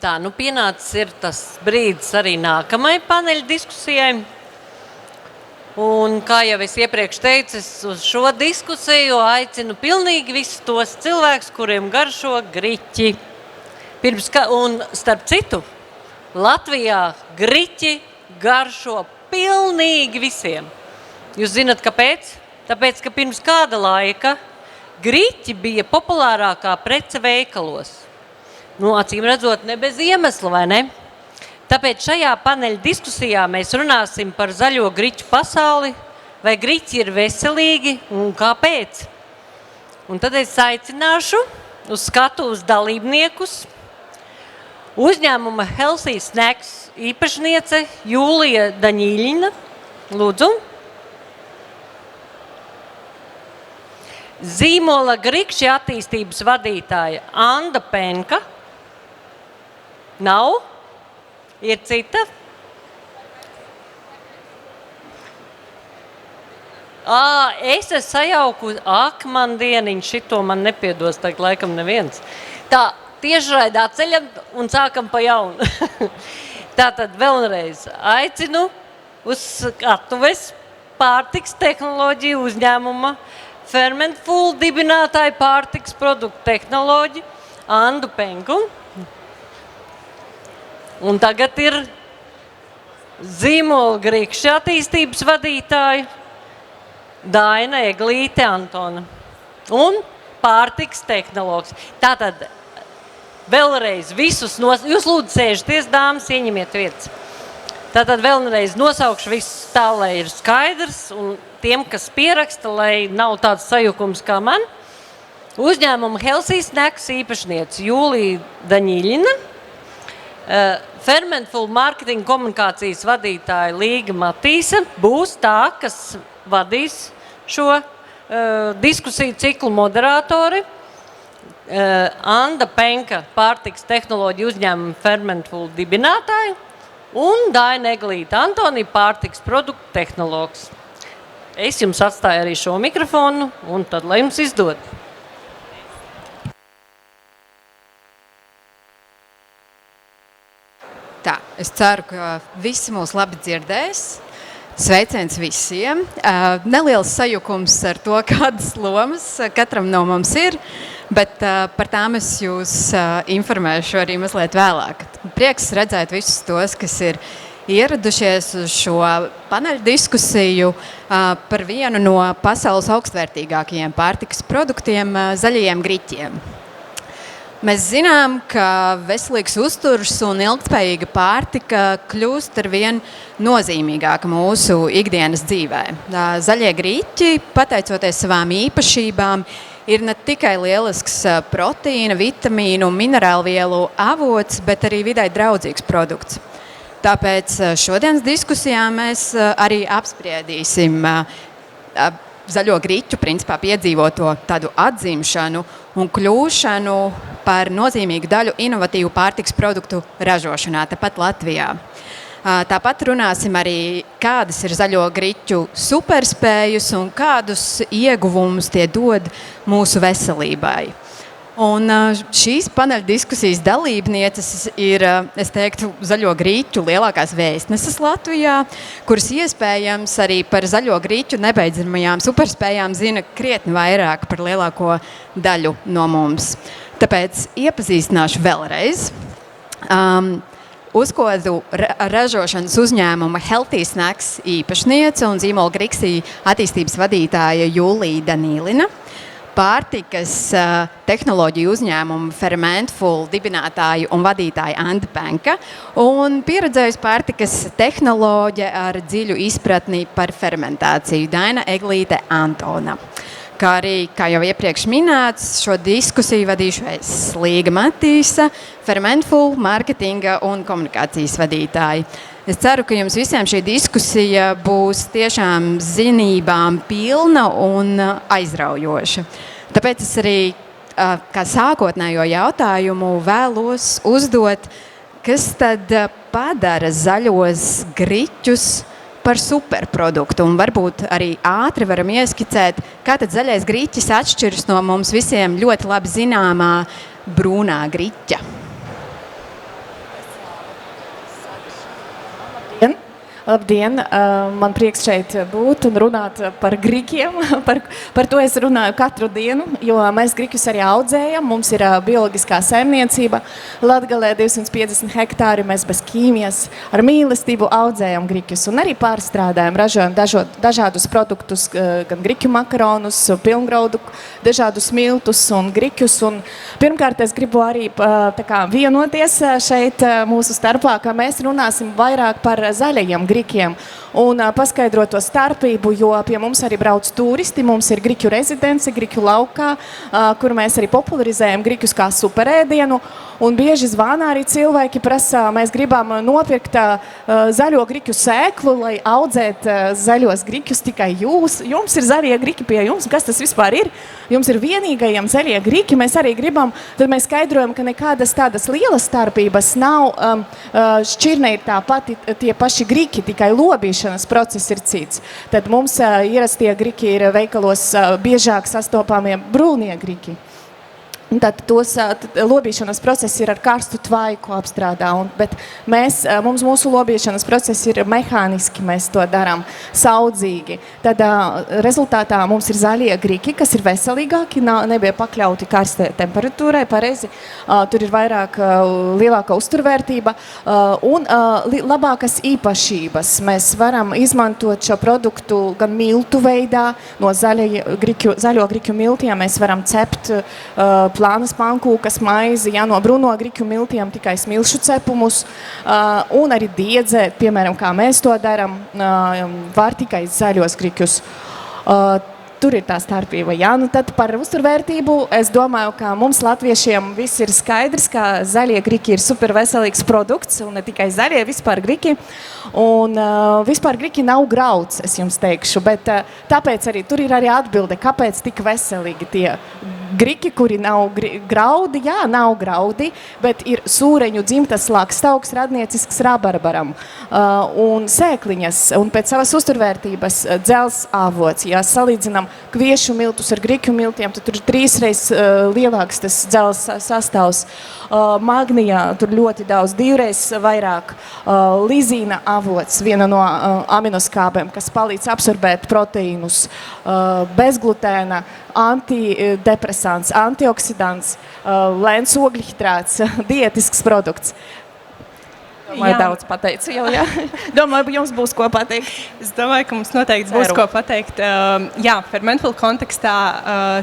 Tā, pienācis ir tas brīdis arī nākamai paneļa diskusijai. Un, kā jau es iepriekš teicu, es uz šo diskusiju aicinu pilnīgi visus tos cilvēkus, kuriem garšo griķi. Un starp citu, Latvijā griķi garšo pilnīgi visiem. Jūs zināt, kāpēc? Tāpēc, ka pirms kāda laika griķi bija populārākā prece veikalos. Acīm redzot, ne bez iemesla, vai ne? Tāpēc šajā paneļa diskusijā mēs runāsim par zaļo griķu pasauli, vai griķi ir veselīgi un kāpēc. Un tad es aicināšu uz skatuves dalībniekus uzņēmuma Healthy Snacks īpašniece Jūlija Daņīļina. Lūdzu. Zīmola Grikši attīstības vadītāja Anda Penka. Nav? Ir cita? Es esmu sajauku, man dieniņ, šito man nepiedos, tagad laikam neviens. Tā, tiešraidā ceļam un sākam pa jaunu. Tātad vēlreiz aicinu uz skatuves pārtiks tehnoloģiju uzņēmuma Fermentful dibinātāju pārtiks produktu tehnoloģiju Andu Penku. Un tagad ir Zīmola Grikši attīstības vadītāja Daina Eglīte Antona un pārtiks tehnologs. Tātad vēlreiz visus jūs lūdzu sēžaties, dāmas, ieņemiet vietas. Tātad vēlreiz nosaukšu visus tā, lai ir skaidrs, un tiem, kas pieraksta, lai nav tāds sajukums kā man. Uzņēmuma Healthy Snacks īpašniece Jūlija Daņīļina, Fermentful marketing komunikācijas vadītāja Līga Matīsa būs tā, kas vadīs šo diskusiju ciklu moderatori. Anda Penka, pārtiks tehnoloģiju uzņēmuma Fermentful dibinātāja, un Daina Eglīte Antonija, pārtiks produktu tehnologs. Es jums atstāju arī šo mikrofonu, un tad, lai jums izdod. Tā, es ceru, ka visi mūs labi dzirdēs. Sveiciens visiem. Neliels sajukums ar to, kādas lomas katram no mums ir, bet par tām es jūs informēšu arī mazliet vēlāk. Prieks redzēt visus tos, kas ir ieradušies uz šo paneļa diskusiju par vienu no pasaules augstvērtīgākajiem pārtikas produktiem – zaļajiem griķiem. Mēs zinām, ka veselīgs uzturs un ilgtspējīga pārtika kļūst arvien nozīmīgāka mūsu ikdienas dzīvē. Zaļie griķi, pateicoties savām īpašībām, ir ne tikai lielisks proteīna, vitamīnu un minerālvielu avots, bet arī videi draudzīgs produkts. Tāpēc šodienas diskusijā mēs arī apspriedīsim zaļo griķu principā piedzīvoto tādu atzimšanu un kļūšanu par nozīmīgu daļu inovatīvu pārtiks produktu ražošanā, tepat Latvijā. Tāpat runāsim arī, kādas ir zaļo griķu superspējas un kādus ieguvumus tie dod mūsu veselībai. Un šīs paneļa diskusijas dalībnieces ir, es teiktu, zaļo griķu lielākās vēstneses Latvijā, kuras iespējams arī par zaļo griķu nebeidzamajām superspējām zina krietni vairāk par lielāko daļu no mums. Tāpēc iepazīstināšu vēlreiz. Uzkodu ražošanas uzņēmuma Healthy Snacks īpašniece un Zīmola Grikši attīstības vadītāja Jūlija Daņīļina, pārtikas tehnoloģiju uzņēmumu Fermentful dibinātāju un vadītāju Anda Penka un pieredzējusi pārtikas tehnoloģe ar dziļu izpratni par fermentāciju Daina Eglīte Antona. Kā arī, kā jau iepriekš minēts, šo diskusiju vadīšu es, Līga Matīsa, Fermentful marketinga un komunikācijas vadītāja. Es ceru, ka jums visiem šī diskusija būs tiešām zinībām pilna un aizraujoša. Tāpēc es arī kā sākotnējo jautājumu vēlos uzdot, kas tad padara zaļos griķus par superproduktu. Un varbūt arī ātri varam ieskicēt, kā tad zaļais griķis atšķiras no mums visiem ļoti labi zināmā brūnā griķa. Labdien! Man prieks šeit būt un runāt par griķiem. Par to es runāju katru dienu, jo mēs griķus arī audzējam. Mums ir bioloģiskā saimniecība. Latgalē 250 hektāri mēs bez ķīmijas ar mīlestību audzējam griķus un arī pārstrādājam, ražojam dažādus produktus, gan griķu makaronus, pilngraudu, dažādus miltus un griķus. Un pirmkārt, es gribu arī vienoties šeit mūsu starpā, ka mēs runāsim vairāk par zaļajiem griķiem un paskaidrot to starpību, jo pie mums arī brauc turisti, mums ir griķu rezidence, griķu laukā, kur mēs arī popularizējam griķus kā superēdienu, un bieži zvana arī cilvēki prasa, mēs gribam nopirkt zaļo griķu sēklu, lai audzēt zaļos griķus tikai jums ir zaļie griķi pie jums, kas tas vispār ir? Jums ir vienīgajiem zaļie griķi, mēs arī gribam, tad mēs skaidrojam, ka nekādas tādas lielas starpības nav, šķirne ir tā pati, tie paši griķi, tikai lobīšanas process ir cits. Tad mums ierastie griķi ir veikalos biežāk sastopamie brūnie griķi. Tad lobīšanas process ir ar karstu tvaiku apstrādā, bet mūsu lobīšanas process ir mehāniski, mēs to darām saudzīgi. Tad rezultātā mums ir zaļie griķi, kas ir veselīgāki, nebija pakļauti karstai temperatūrai, pareizi. Tur ir lielāka uzturvērtība un labākas īpašības. Mēs varam izmantot šo produktu gan miltu veidā, no zaļo griķu miltiem mēs varam cept plānas pankūkas, maizi, no bruno griķu miltiem tikai smilšu cepumus, un arī diedzēt, piemēram, kā mēs to daram, var tikai zaļos griķus. Tur ir tā starpība. Tad par uzturvērtību es domāju, ka mums latviešiem viss ir skaidrs, ka zaļie griķi ir super veselīgs produkts, un ne tikai zaļie, vispār griķi. Un vispār griķi nav grauds, es jums teikšu, bet tāpēc arī tur ir arī atbilde, kāpēc tik veselīgi tie griķi, kuri nav graudi, nav graudi, bet ir sūreņu dzimtas lakstaugs radniecisks rabarbaram un sēkliņas, un pēc savas uzturvērtības dzels avots. Ja salīdzinām kviešu miltus ar griķu miltiem, tad tur ir 3 reizes lielāks tas dzels sastāvs. Magnijā tur ļoti daudz, 2 reizes vairāk. Lizīna avots, viena no aminoskābēm, kas palīdz absorbēt proteīnus, bezglutēna, antidepresants, antioksidants, lēns ogļhidrāts, dietisks produkts. Domāju, daudz pateicu jau, jā. Domāju, jums būs ko pateikt. Es domāju, ka mums noteikti būs ko pateikt. Fermentful kontekstā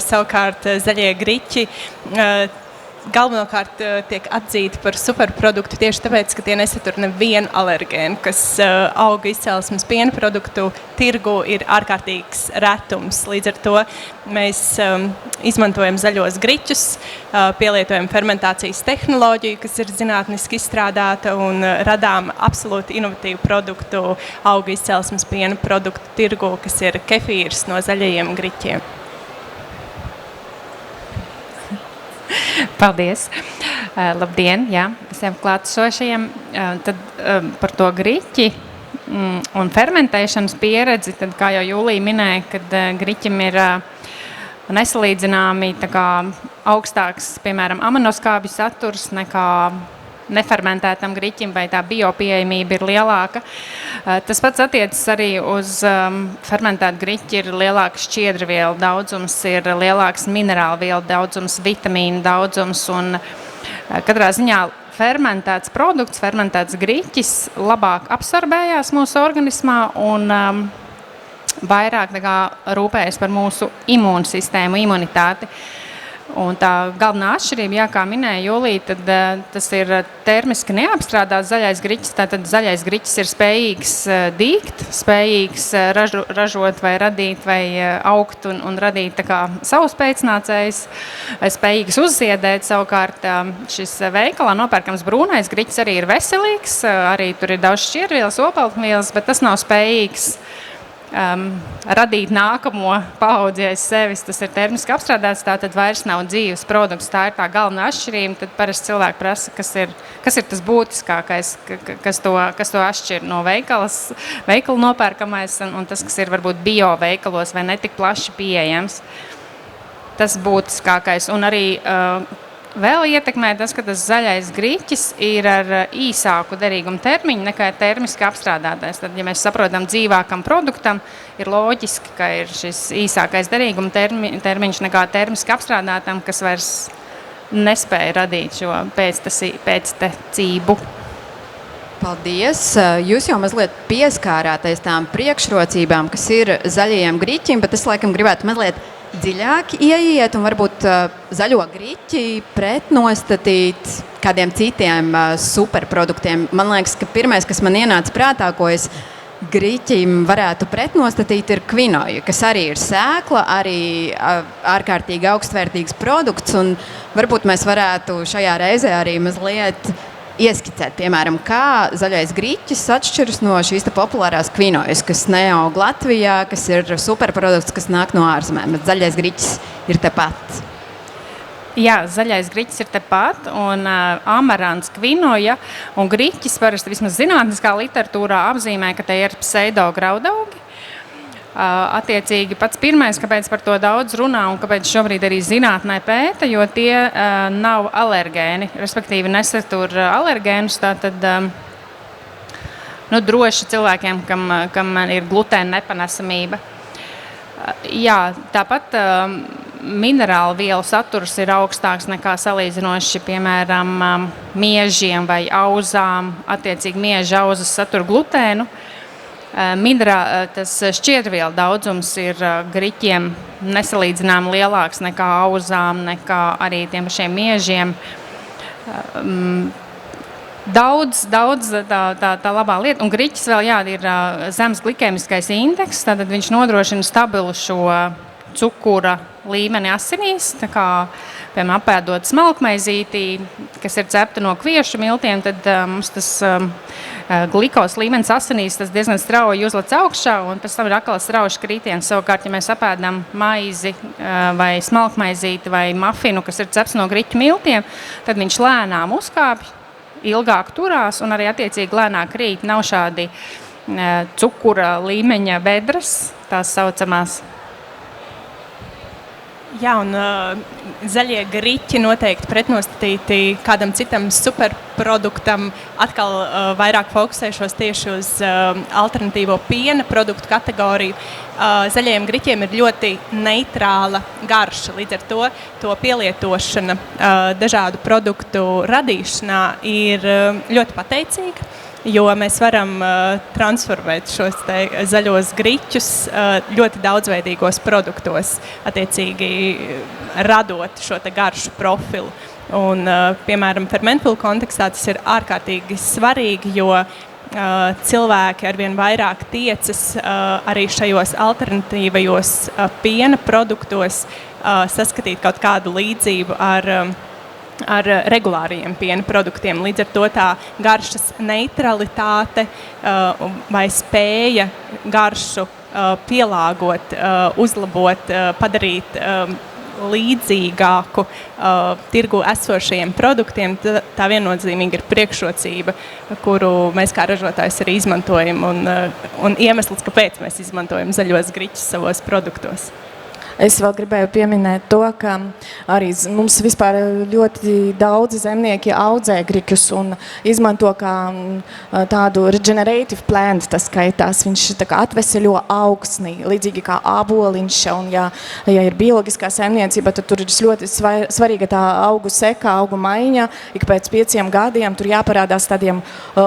savukārt zaļie griķi galvenokārt tiek atzīti par superproduktu tieši tāpēc, ka tie nesatur nevienu alergēnu, kas auga izcelsmes piena produktu tirgu ir ārkārtīgs retums. Līdz ar to mēs izmantojam zaļos griķus, pielietojam fermentācijas tehnoloģiju, kas ir zinātniski izstrādāta, un radām absolūti inovatīvu produktu auga izcelsmes piena produktu tirgu, kas ir kefīrs no zaļajiem griķiem. Paldies! Labdien! Jā, visiem klātesošajiem. Tad par to griķi un fermentēšanas pieredzi, tad kā jau Jūlija minēja, kad griķim ir nesalīdzināmi augstāks, piemēram, aminoskābju saturs nekā nefermentētam griķim, vai tā biopieejamība ir lielāka. Tas pats attiecas arī uz fermentētu griķi, ir lielāks šķiedrvielu daudzums, ir lielāks minerālu vielu daudzums, vitamīnu daudzums, un katrā ziņā fermentēts produkts, fermentēts griķis labāk absorbējās mūsu organismā un vairāk rūpējas par mūsu imūnsistēmu, imunitāti. Un tā galvenā atšķirība, kā minēja Jūlija, tad tas ir termiski neapstrādāts zaļais griķis. Tātad zaļais griķis ir spējīgs dīgt, spējīgs ražot vai radīt vai augt un radīt savus pēcnācējus, spējīgs uzziedēt. Savukārt šis veikalā nopērkams brūnais griķis arī ir veselīgs, arī tur ir daudz šķiedrvielas, opeltmielas, bet tas nav spējīgs radīt nākamo paudzi aiz sevis. Tas ir termiski apstrādāts, tā tad vairs nav dzīves produkts. Tā ir tā galvenā atšķirība. Tad parasti cilvēki prasa, kas ir tas būtiskākais, kas to atšķir no veikalu nopērkamais un tas, kas ir varbūt bio veikalos vai netik plaši pieejams. Tas būtiskākais. Un arī Vēl ietekmē tas, ka tas zaļais griķis ir ar īsāku derīguma termiņu nekā termiski apstrādātais. Tad, ja mēs saprotam dzīvākam produktam, ir loģiski, ka ir šis īsākais derīguma termiņš nekā termiski apstrādātam, kas vairs nespēja radīt šo pēctecību. Paldies! Jūs jau mazliet pieskārāties tām priekšrocībām, kas ir zaļajiem griķim, bet es laikam gribētu mazliet dziļāk ieiet un varbūt zaļo griķi pretnostatīt kādiem citiem superproduktiem. Man liekas, ka pirmais, kas man ienāca prātā, ko es griķim varētu pretnostatīt, ir kvinoja, kas arī ir sēkla, arī ārkārtīgi augstvērtīgs produkts, un varbūt mēs varētu šajā reizē arī mazliet ieskicēt, piemēram, kā zaļais griķis atšķiras no šīs populārās kvinojas, kas neaug Latvijā, kas ir superprodukts, kas nāk no ārzemēm, bet zaļais griķis ir tepat. Jā, zaļais griķis ir tepat, un amarants, kvinoja un griķis parasti vismaz zinātniskā literatūrā apzīmē, ka te ir pseido graudaugi. Attiecīgi pats pirmais, kāpēc par to daudz runā un kāpēc šobrīd arī zinātnē pēta, jo tie nav alergēni, respektīvi nesatur alergēnus, tātad droši cilvēkiem, kam ir glutēna nepanesamība. Jā, tāpat minerālu vielu saturs ir augstāks nekā salīdzinoši, piemēram, miežiem vai auzām, attiecīgi mieža auzas satur glutēnu. Tas šķiedrvielu daudzums ir griķiem nesalīdzinām lielāks nekā auzām, nekā arī tiem pašiem miežiem. Daudz tā labā lieta. Un griķis vēl ir zems glikēmiskais indeks, tātad viņš nodrošina stabilu šo cukura līmeni asinīs, tā kā, piemēram, apēdot smalkmaizītī, kas ir cepta no kviešu miltiem, tad mums tas glikos līmenis asinīs tas diezgan strauji uzlec augšā, un pēc tam ir atkal strauši krītiens. Savukārt, ja mēs apēdam maizi vai smalkmaizīti vai mafinu, kas ir cepts no griķu miltiem, tad viņš lēnām uzkāpj, ilgāk turās un arī attiecīgi lēnāk krīt. Nav šādi cukura līmeņa bedres, tās saucamās. Jā, un zaļie griķi noteikti pretnostatīti kādam citam superproduktam. Atkal vairāk fokusēšos tieši uz alternatīvo piena produktu kategoriju. Zaļajiem griķiem ir ļoti neitrāla garša, līdz ar to pielietošana dažādu produktu radīšanā ir ļoti pateicīga. Jo mēs varam transformēt šos zaļos griķus ļoti daudzveidīgos produktos, attiecīgi radot šo garšu profilu. Un, piemēram, fermentvielu kontekstā tas ir ārkārtīgi svarīgi, jo cilvēki arvien vairāk tiecas arī šajos alternatīvajos piena produktos saskatīt kaut kādu līdzību ar regulāriem piena produktiem. Līdz ar to tā garšas neutralitāte vai spēja garšu pielāgot, uzlabot, padarīt līdzīgāku tirgu esošajiem produktiem, tā viennozīmīgi ir priekšrocība, kuru mēs kā ražotājs arī izmantojam un iemesls, kāpēc mēs izmantojam zaļos griķus savos produktos. Es vēl gribēju pieminēt to, ka arī mums vispār ļoti daudzi zemnieki audzē griķus un izmanto kā tādu regenerative plant, tas skaitās. Viņš tā kā atveseļo augsni, līdzīgi kā āboliņš, un ja ir bioloģiskā saimniecība, tad tur ir ļoti svarīga tā augu seka, augu maiņa. Ik pēc 5 gadiem tur jāparādās tādiem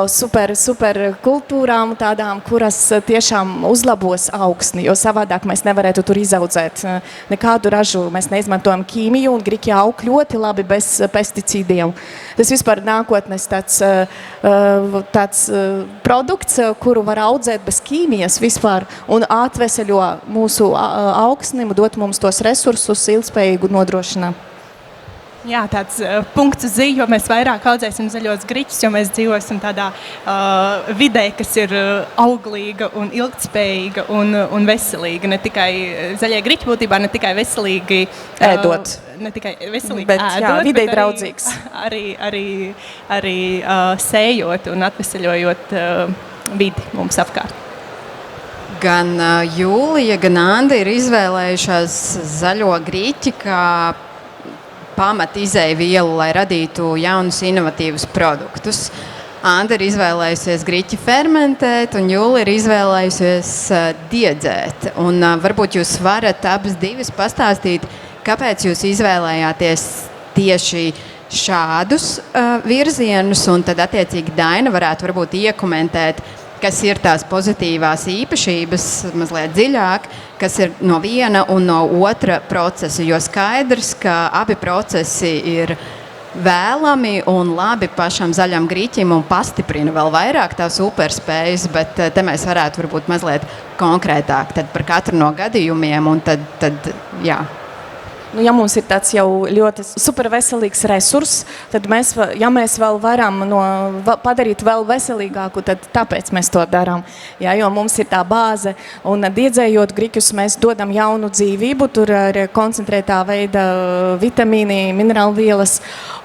super kultūrām, tādām, kuras tiešām uzlabos augsni, jo savādāk mēs nevarētu tur izaudzēt nekādu ražu. Mēs neizmantojam ķīmiju, un griķi aug ļoti labi bez pesticīdiem. Tas vispār nākotnes tāds produkts, kuru var audzēt bez ķīmijas vispār un atveseļo mūsu augsni, dot mums tos resursus ilgspējīgu nodrošināt. Jā, tāds punkts uz zīju, jo mēs vairāk audzēsim zaļos griķus, jo mēs dzīvosim tādā vidē, kas ir auglīga un ilgtspējīga un veselīga. Ne tikai zaļie griķi būtībā, ne tikai veselīgi ēdot. Ne tikai veselīgi bet, ēdot, jā, videi bet draudzīgs. Arī sējot un atveseļojot vidi mums apkārt. Gan Jūlija, gan Anda ir izvēlējušās zaļo griķi kā pamat izēvielu, lai radītu jaunus inovatīvus produktus. Anda ir izvēlējusies griķi fermentēt, un Jūla ir izvēlējusies diedzēt. Un varbūt jūs varat abas divas pastāstīt, kāpēc jūs izvēlējāties tieši šādus virzienus, un tad attiecīgi Daina varētu varbūt iekomentēt, kas ir tās pozitīvās īpašības mazliet dziļāk, kas ir no viena un no otra procesa, jo skaidrs, ka abi procesi ir vēlami un labi pašam zaļam griķim un pastiprina vēl vairāk tās superspējas, bet te mēs varētu varbūt mazliet konkrētāk tad par katru no gadījumiem un tad jā. Nu, ja mums ir tāds jau ļoti superveselīgs resurs, tad mēs vēl varam padarīt vēl veselīgāku, tad tāpēc mēs to darām. Jā, jo mums ir tā bāze, un diedzējot griķus mēs dodam jaunu dzīvību, tur ir koncentrētā veida vitamīni, minerālvielas,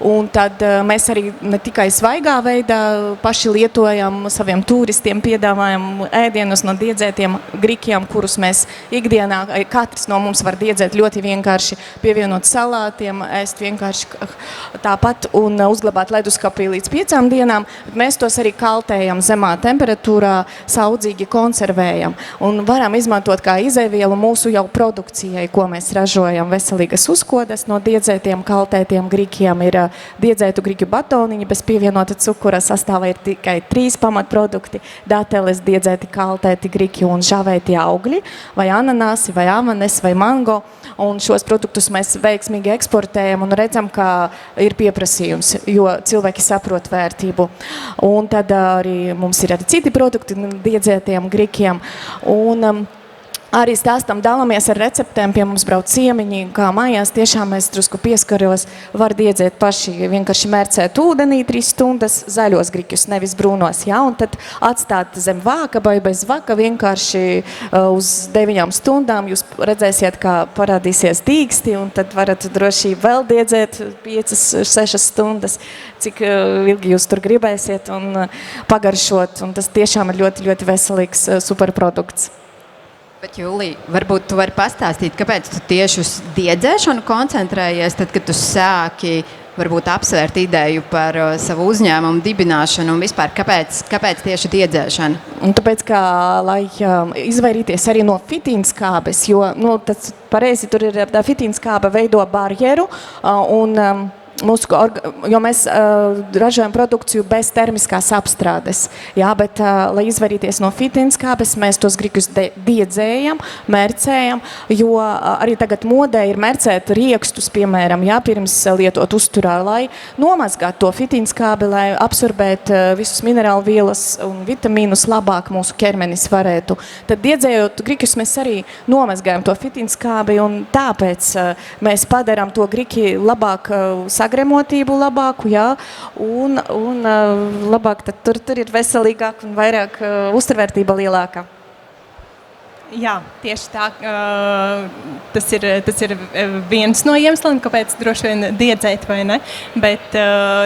un tad mēs arī ne tikai svaigā veidā paši lietojam, saviem turistiem piedāvājam ēdienus no diedzētiem griķiem, kurus mēs ikdienā, katrs no mums var diedzēt ļoti vienkārši, pievienot salātiem, ēst vienkārši tāpat un uzglabāt leduskapī līdz 5 dienām. Mēs tos arī kaltējam zemā temperatūrā, saudzīgi konservējam un varam izmantot kā izēvielu mūsu jau produkcijai, ko mēs ražojam. Veselīgas uzkodas no diedzētiem, kaltētiem griķiem ir diedzētu griķu batoniņi, bez pievienota cukura sastāvā ir tikai 3 pamatprodukti, dateles, diedzēti, kaltēti griķi un žavēti augļi, vai ananāsi, vai avanes, vai mango. Un šos produktus mēs veiksmīgi eksportējam un redzam, ka ir pieprasījums, jo cilvēki saprot vērtību. Un tad arī mums ir arī citi produkti diedzētiem griķiem. Un arī stāstam, dalāmies ar receptēm, pie mums brauc ciemiņi, kā mājās, tiešām mēs drusku pieskaros, var diedzēt paši, vienkārši mērcēt ūdenī 3 stundas, zaļos griķus, nevis brūnos, jā, un tad atstāt zem vāka vai bez vaka, vienkārši uz 9 stundām jūs redzēsiet, kā parādīsies dīksti, un tad varat droši vēl diedzēt 5-6 stundas, cik ilgi jūs tur gribēsiet un pagaršot, un tas tiešām ir ļoti, ļoti veselīgs superprodukts. Bet, Jūlija, varbūt tu vari pastāstīt, kāpēc tu tieši uz diedzēšanu koncentrējies, tad, kad tu sāki varbūt apsvērt ideju par savu uzņēmumu dibināšanu un vispār, kāpēc tieši diedzēšana? Un tāpēc, kā, lai izvairīties arī no fitīnskābes, jo tas pareizi tur ir tā fitīnskābe veido barjeru un jo mēs ražojam produkciju bez termiskās apstrādes, jā, bet, lai izvairīties no fitīnskābes, mēs tos griķus diedzējam, mērcējam, jo arī tagad modē ir mērcēt riekstus, piemēram, jā, pirms lietot uzturā, lai nomazgāt to fitīnskābi, lai absorbēt visus minerālvielas un vitamīnus labāk mūsu ķermenis varētu. Tad diedzējot griķus, mēs arī nomazgājam to fitīnskābi, un tāpēc mēs padarām to griķi labāk sagremotību labāku, jā, un labāk tad tur ir veselīgāk un vairāk uzturvērtība lielāka. Jā, tieši tā. Tas ir viens no iemesliem, kāpēc droši vien diedzēt vai ne, bet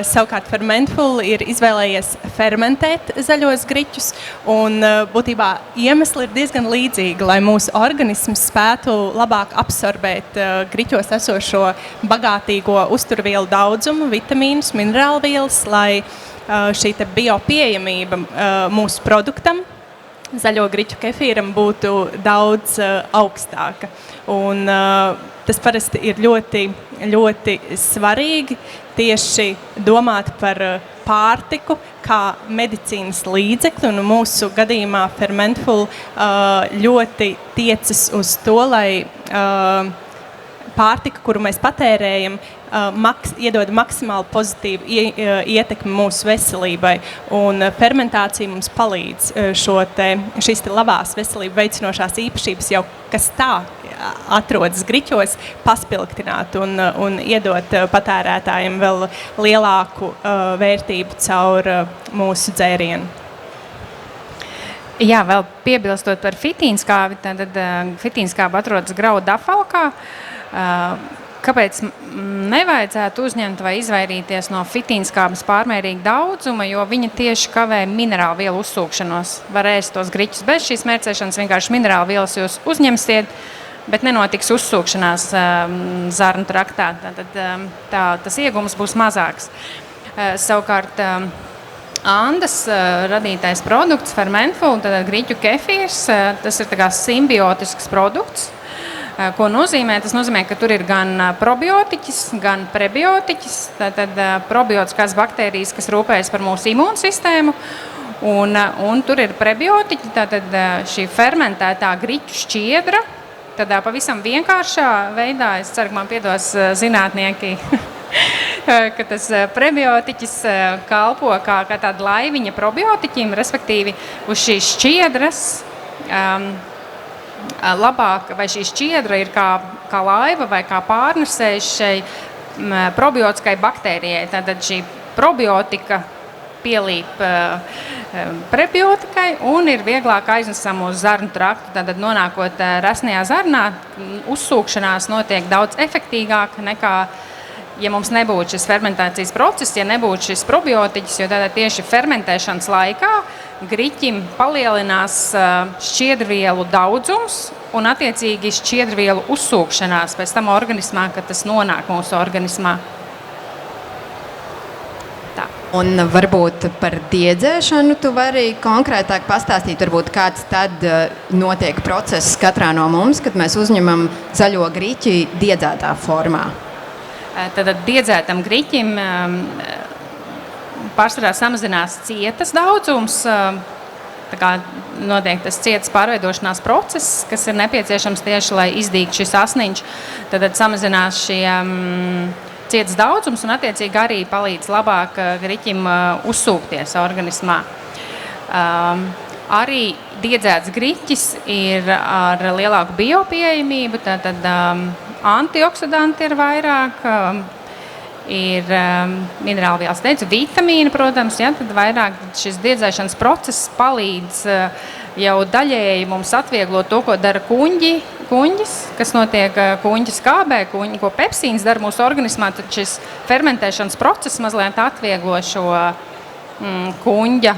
savukārt Fermentful ir izvēlējies fermentēt zaļos griķus, un būtībā iemesli ir diezgan līdzīgi, lai mūsu organisms spētu labāk absorbēt griķos esošo bagātīgo uzturvielu daudzumu, vitamīnus, minerālvielas, lai šī te biopieejamība mūsu produktam, zaļo griķu kefīram būtu daudz augstāka. Un tas parasti ir ļoti, ļoti svarīgi tieši domāt par pārtiku kā medicīnas līdzekli, un mūsu gadījumā Fermentful ļoti tiecas uz to, lai pārtika, kuru mēs patērējam, iedod maksimāli pozitīvu ietekmi mūsu veselībai. Un fermentācija mums palīdz šīs labās veselību veicinošās īpašības jau, kas tā atrodas griķos, paspilgtināt un iedot patērētājiem vēl lielāku vērtību caur mūsu dzērienu. Jā, vēl piebilstot par fitīnskābi, tad fitīnskāba atrodas graudu apvalkā. Kāpēc nevajadzētu uzņemt vai izvairīties no fitīnskābes pārmērīga daudzuma, jo viņa tieši kavē minerālvielu uzsūkšanos. Var ēst tos griķus bez šīs mērcēšanas, vienkārši minerālvielas jūs uzņemsiet, bet nenotiks uzsūkšanās zarnu traktā. Tad tas iegums būs mazāks. Savukārt Andas radītais produkts, fermentfood, tad griķu kefīrs, tas ir tā kā simbiotisks produkts. Ko nozīmē? Tas nozīmē, ka tur ir gan probiotiķis, gan prebiotiķis. Tad probiotiskās baktērijas, kas rūpējas par mūsu imūnsistēmu, un tur ir prebiotiķi, tātad šī fermentētā griķu šķiedra, tādā pavisam vienkāršā veidā, es ceru, ka man piedos zinātnieki, ka tas prebiotiķis kalpo kā tāda laiviņa probiotiķiem, respektīvi uz šīs šķiedras labāk, vai šī šķiedra ir kā laiva vai kā pārnesējs šai probiotiskai baktērijai. Tātad šī probiotika pielīp prebiotikai un ir vieglāk aiznesama uz zarnu traktu. Tātad nonākot resnajā zarnā, uzsūkšanās notiek daudz efektīgāk nekā, ja mums nebūtu šis fermentācijas process, ja nebūtu šis probiotiķis, jo tātad tieši fermentēšanas laikā griķim palielinās šķiedrvielu daudzums un attiecīgi šķiedrvielu uzsūkšanās pēc tam organismā, kad tas nonāk mūsu organismā. Tā. Un varbūt par diedzēšanu tu vari konkrētāk pastāstīt, varbūt kāds tad notiek process katrā no mums, kad mēs uzņemam zaļo griķi diedzētā formā. Tad diedzētam griķim pārsvarā samazinās cietas daudzums, tā kā notiek tas cietas pārveidošanās process, kas ir nepieciešams tieši, lai izdīgtu šis asniņš. Tad samazinās šie cietas daudzums un attiecīgi arī palīdz labāk griķim uzsūkties organismā. Arī diedzēts griķis ir ar lielāku biopieejamību, tātad antioksidanti ir vairāk, ir minerālvielas, teicu, vitamīni, protams, ja, tad vairāk šis diedzēšanas process palīdz jau daļēji mums atvieglot to, ko dara kuņģis, kas notiek kuņģa skābē, ko pepsīns dara mūsu organismā, tad šis fermentēšanas process mazliet atvieglo šo kuņģa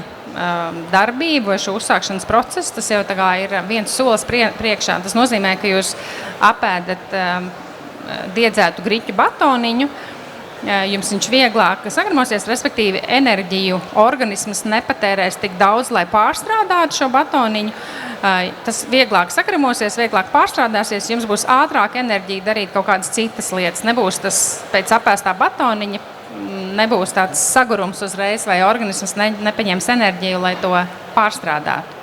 darbību vai šo uzsākšanas procesu. Tas jau tā kā ir viens solis priekšā. Tas nozīmē, ka jūs apēdat diedzētu griķu batoniņu, jums viņš vieglāk sagramosies, respektīvi enerģiju organisms nepatērēs tik daudz, lai pārstrādātu šo batoniņu. Tas vieglāk sagramosies, vieglāk pārstrādāsies, jums būs ātrāk enerģija darīt kaut kādas citas lietas. Nebūs tas pēc apēstā batoniņa, nebūs tāds sagurums uzreiz, vai organisms nepaņems enerģiju, lai to pārstrādātu.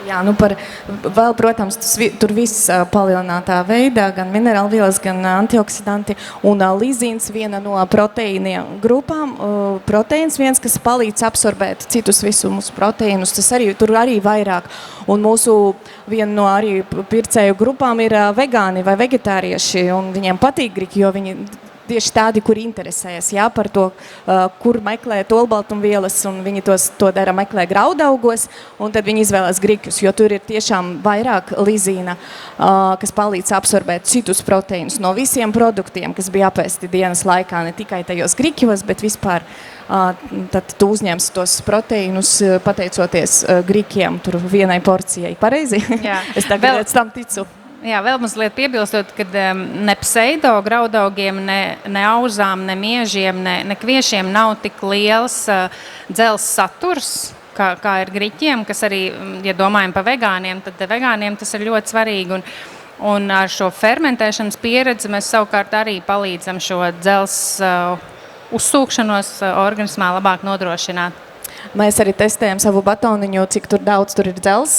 Jā, vēl, protams, tur viss palielinātā veidā, gan minerālvielas, gan antioksidanti, un lizīns viena no proteīniem grupām, proteīns viens, kas palīdz absorbēt citus visus mūsu proteīnus, tur arī vairāk. Un viena no arī pircēju grupām ir vegāni vai vegetārieši, un viņiem patīk griķi, jo viņi tieši tādi, kuri interesējas par to, kur meklēt olbaltumvielas, un viņi to dara meklē graudaugos, un tad viņi izvēlās griķus, jo tur ir tiešām vairāk lizīna, kas palīdz absorbēt citus proteīnus no visiem produktiem, kas bija apēsti dienas laikā, ne tikai tajos griķos, bet vispār tad tu uzņemsi tos proteīnus pateicoties griķiem, tur vienai porcijai. Pareizi? Jā. Es tagad tam ticu. Jā, vēl mazliet piebilstot, ka ne pseido graudaugiem, ne auzām, ne miežiem, ne kviešiem nav tik liels dzelzs saturs, kā ir griķiem, kas arī, ja domājam par vegāniem, tad vegāniem tas ir ļoti svarīgi. Un ar šo fermentēšanas pieredzi mēs savukārt arī palīdzam šo dzelzs uzsūkšanos organismā labāk nodrošināt. Mēs arī testējam savu batoniņu, cik daudz tur ir dzels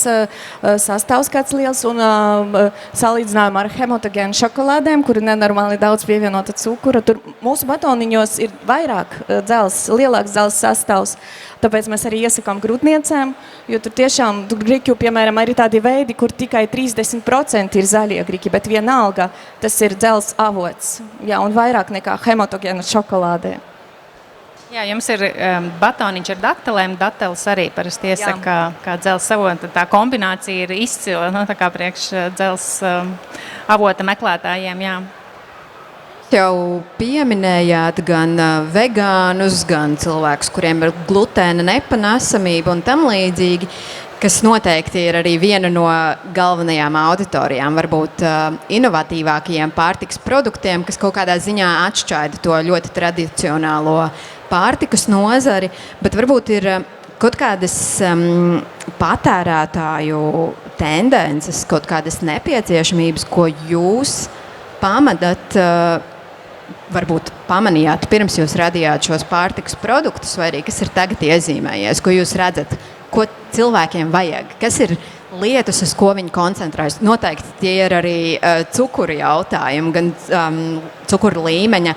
sastāvs kāds liels, un salīdzinājām ar hemotogēnu šokolādēm, kur ir nenormāli daudz pievienota cukura. Tur mūsu batoniņos ir vairāk lielāks dzels sastāvs, tāpēc mēs arī iesakām grūtniecēm, jo tur tiešām griķu, piemēram, arī tādi veidi, kur tikai 30% ir zaļie griķi, bet vienalga tas ir dzels avots, un vairāk nekā hemotogēnu šokolādē. Jā, jums ir batoniņš ar datelēm, dateles arī parasti iesaka kā dzels avota. Tā kombinācija ir izcila, tā kā priekš dzels avota meklētājiem, jā. Jau pieminējāt gan vegānus, gan cilvēkus, kuriem ir glutēna nepanesamība un tam līdzīgi. kas noteikti ir arī viena no galvenajām auditorijām, varbūt inovatīvākajiem pārtikas produktiem, kas kaut kādā ziņā atšķaida to ļoti tradicionālo pārtikas nozari, bet varbūt ir kaut kādas patērētāju tendences, kaut kādas nepieciešamības, ko jūs pamanāt, varbūt pamanījāt, pirms jūs radījāt šos pārtikas produktus, vai arī kas ir tagad iezīmējies, ko jūs redzat, ko cilvēkiem vajag, kas ir lietas, uz ko viņi koncentrējas. Noteikti tie ir arī cukuru jautājumi, gan cukuru līmeņa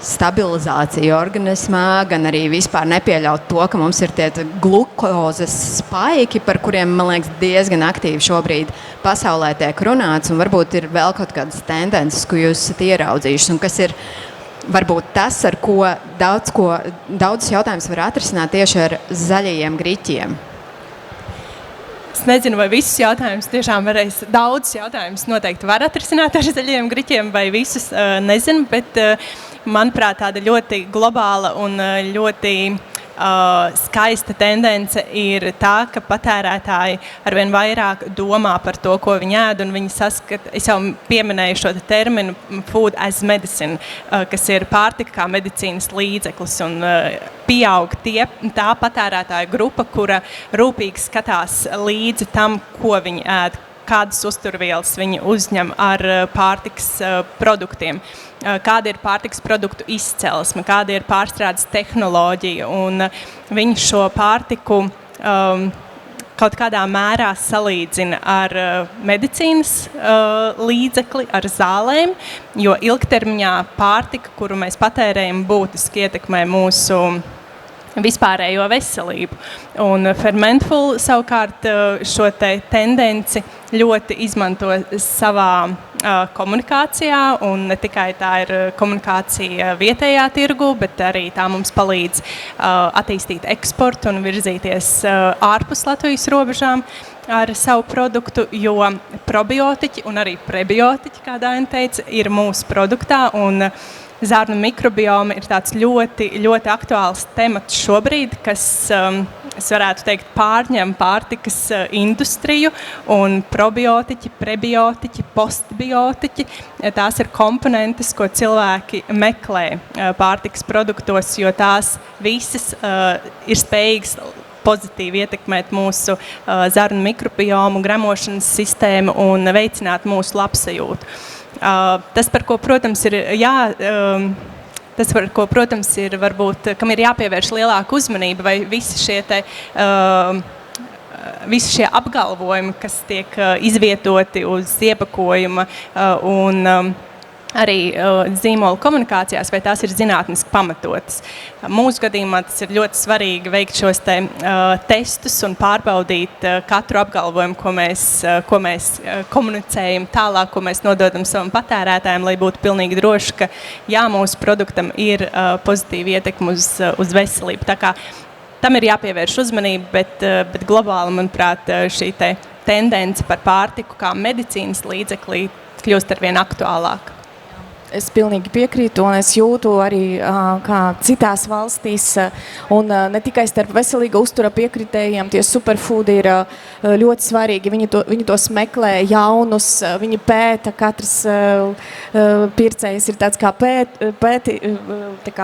stabilizācija organismā, gan arī vispār nepieļaut to, ka mums ir tie glukozes spaiki, par kuriem, man liekas, diezgan aktīvi šobrīd pasaulē tiek runāts, un varbūt ir vēl kaut kādas tendences, ko jūs esat ieraudzījuši, un kas ir varbūt tas, ar ko daudz jautājums var atrisināt tieši ar zaļajiem griķiem. Es nezinu, vai visus jautājumus tiešām varēs, daudz jautājumus noteikti var atrisināt ar zaļajiem griķiem, vai visus nezinu, bet manuprāt, tāda ļoti globāla un ļoti skaista tendence ir tā, ka patērētāji arvien vairāk domā par to, ko viņi ēd, un viņi saskata, es jau pieminēju šo terminu food as medicine, kas ir pārtika kā medicīnas līdzeklis, un pieaug tā patērētāja grupa, kura rūpīgi skatās līdzi tam, ko viņi ēd, kādas uzturvielas viņi uzņem ar pārtikas produktiem, kāda ir pārtikas produktu izcelsme, kāda ir pārstrādes tehnoloģija, un viņi šo pārtiku kaut kādā mērā salīdzina ar medicīnas līdzekli, ar zālēm, jo ilgtermiņā pārtika, kuru mēs patērējam, būtiski ietekmē mūsu vispārējo veselību. Un Fermentful savukārt šo tendenci ļoti izmanto savā komunikācijā, un ne tikai tā ir komunikācija vietējā tirgu, bet arī tā mums palīdz attīstīt eksportu un virzīties ārpus Latvijas robežām ar savu produktu, jo probiotiķi un arī prebiotiķi, kā Daina teica, ir mūsu produktā, un zarnu mikrobioma ir tāds ļoti, ļoti aktuāls temats šobrīd, kas, es varētu teikt, pārņem pārtikas industriju, un probiotiķi, prebiotiķi, postbiotiķi, tās ir komponentes, ko cilvēki meklē pārtikas produktos, jo tās visas ir spējīgas pozitīvi ietekmēt mūsu zarnu mikrobiomu, gremošanas sistēmu un veicināt mūsu labsajūtu. Tas, par ko, protams, ir varbūt, kam ir jāpievērš lielāka uzmanība, vai visi šie apgalvojumi, kas tiek izvietoti uz iepakojuma un arī zīmola komunikācijās, vai tās ir zinātniski pamatotas. Mūsu gadījumā tas ir ļoti svarīgi veikt šos testus un pārbaudīt katru apgalvojumu, ko mēs komunicējam tālāk, ko mēs nododam savam patērētājiem, lai būtu pilnīgi droši, ka jā, mūsu produktam ir pozitīva ietekme uz veselību. Tā kā tam ir jāpievērš uzmanība, bet globāli, manuprāt, šī tendence par pārtiku kā medicīnas līdzeklī kļūst arvien aktuālāka. Es pilnīgi piekrītu, un es jūtu arī, kā citās valstīs, un ne tikai starp veselīga uztura piekritējiem, tie superfoodi ir ļoti svarīgi. Viņi tos meklē jaunus, viņi pēta, katrs pircējs ir tāds kā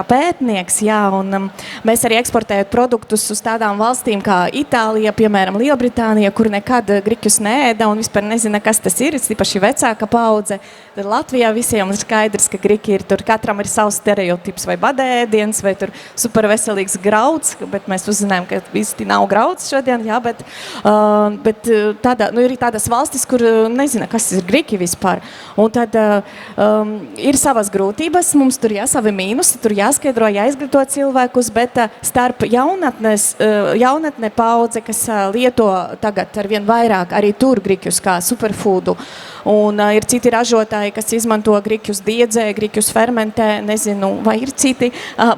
pētnieks, jā, un mēs arī eksportējam produktus uz tādām valstīm kā Itālija, piemēram, Lielbritānija, kur nekad griķus neēda un vispār nezina, kas tas ir, īpaši vecāka paudze. Tad Latvijā visiem ir skaidrs, ka griķi ir tur, katram ir savs stereotips, vai badēdiens, vai tur superveselīgs grauds, bet mēs uzzinājām, ka visi nav grauds šodien, jā, bet ir tādas valstis, kur nezina, kas ir griķi vispār. Un tad ir savas grūtības, mums tur jāsavi mīnusi, tur jāskaidro, jāizglīto cilvēkus, bet starp jaunatne paudze, kas lieto tagad arvien vairāk arī tur griķus kā superfoodu, un ir citi ražotāji, kas izmanto griķus diedzē, griķus fermentē, nezinu, vai ir citi,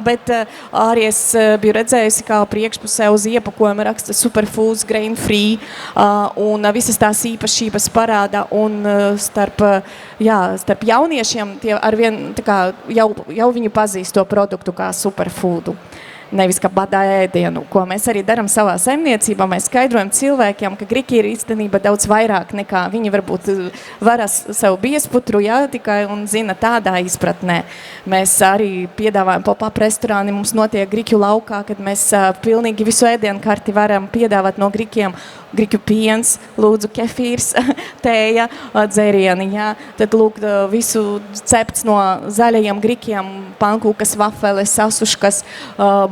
bet arī es biju redzējusi, kā priekšpusē uz iepakojuma raksta superfoods, grain free, un visas tās īpašības parāda, un starp jauniešiem tie arvien, tā kā, jau viņi pazīst to produktu kā superfoodu. nevis kā badā ēdienu, ko mēs arī darām savā saimniecībā. Mēs skaidrojam cilvēkiem, ka griki ir īstenībā daudz vairāk nekā viņi varbūt varas savu biesputru, jā, tikai un zina tādā izpratnē. Mēs arī piedāvājam pop-up restorāni, mums notiek Griķu laukā, kad mēs pilnīgi visu ēdienkarti varam piedāvāt no grikiem. Griķu piens, lūdzu kefīrs, tēja, dzērieni, jā. Tad lūk visu cepts no zaļajiem grikiem, pankūkas, vafeles, sasuškas,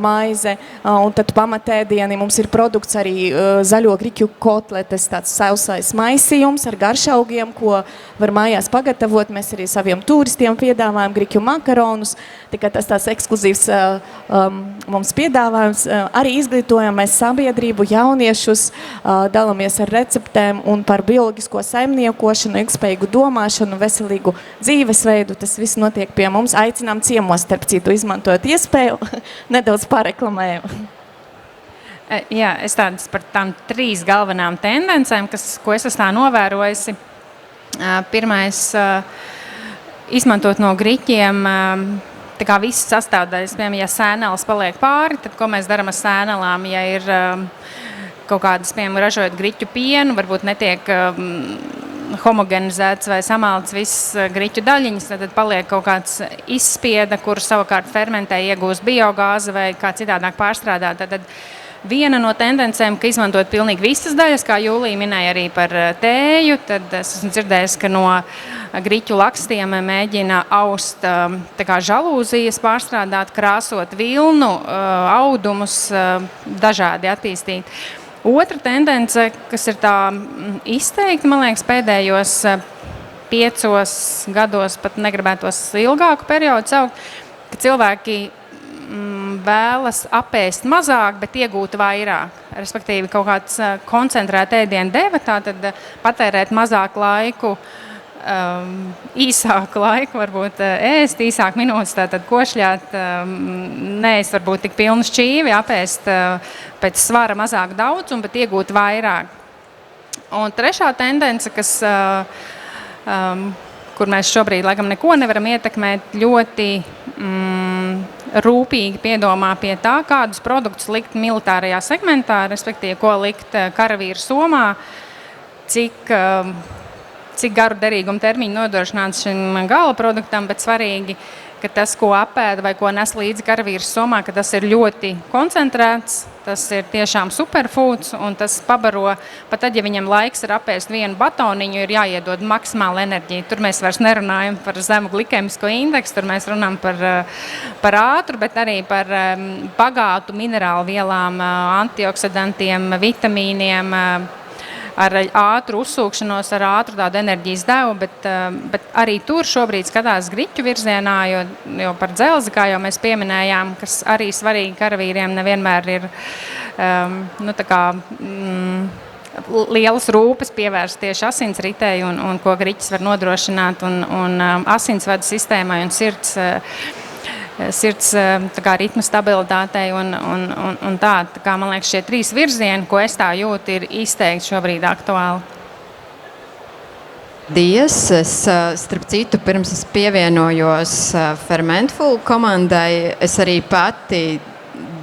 maize, un tad pamatēdieni. Mums ir produkts arī zaļo griķu kotletes, tāds sausais maisījums ar garšaugiem, ko var mājās pagatavot. Mēs arī saviem turistiem piedāvājam griķu makaronus, tikai tas tāds ekskluzīvs mums piedāvājums. Arī izglītojam mēs sabiedrību, jauniešus, dalāmies ar receptēm un par bioloģisko saimniekošanu, ilgspējīgu domāšanu, veselīgu dzīvesveidu. Tas viss notiek pie mums. Aicinām ciemos, starp citu, izmantojot iespēju, nedaudz pareklamēju. Jā, es tādas par tām 3 galvenām tendencēm, ko es esmu tā novērojusi. Pirmais, izmantot no griķiem tā kā visas sastāvdaļas. Piemēram, ja sēneles paliek pāri, tad ko mēs darām ar sēnelām? Ja ir kaut kādas, piemēram, ražojot griķu pienu, varbūt netiek homogenizēts vai samalts viss griķu daļiņas, tad paliek kaut kāds izspieda, kuru savukārt fermentē, iegūst biogāzi vai kā citādāk pārstrādāt. Tad viena no tendencēm, ka izmantot pilnīgi visas daļas, kā Jūlija minēja arī par tēju, tad es esmu dzirdējis, ka no griķu lakstiem mēģina aust tā kā žalūzijas pārstrādāt, krāsot vilnu, audumus, dažādi attīstīt. Otra tendence, kas ir tā izteikti, man liekas, pēdējos 5 gados, pat negribētos ilgāku periodu saukt, ka cilvēki vēlas apēst mazāk, bet iegūt vairāk. Respektīvi, kaut kāds koncentrēt ēdienu deva, tātad patērēt mazāk laiku, īsāku laiku, varbūt ēst, īsāk minūtes, tātad košļāt, neēst varbūt tik pilnu šķīvi, apēst pēc svara mazāk daudzumu, bet iegūt vairāk. Un trešā tendence, kur mēs šobrīd laikam neko nevaram ietekmēt, ļoti rūpīgi piedomā pie tā, kādus produktus likt militārajā segmentā, respektīvi, ko likt karavīru somā, cik garu derīgumu termiņu nodrošināts šim gala produktam, bet svarīgi, ka tas, ko apēda vai ko nes līdzi karavīrs somā, ka tas ir ļoti koncentrēts, tas ir tiešām superfoods, un tas pabaro, pat tad, ja viņam laiks ir apēst vienu batoniņu, ir jāiedod maksimāla enerģija. Tur mēs vairs nerunājam par zemu glikemisko indeksu, tur mēs runājam par ātru, bet arī par bagātu minerālu vielām, antioksidantiem, vitamīniem, ar ātru uzsūkšanos, ar ātru tādu enerģijas devu, bet arī tur šobrīd skatās griķu virzienā, jo par dzelzi, kā jau mēs pieminējām, kas arī svarīgi karavīriem nevienmēr ir lielas rūpes pievērst tieši asinsritei un ko griķis var nodrošināt un asinsvadu sistēmai un sirds tā kā ritma stabilitātei un tā kā man liekas šie 3 virzieni, ko es tā jūtu, ir izteikti šobrīd aktuāli. Paldies! Es, starp citu, pirms es pievienojos Fermentful komandai, es arī pati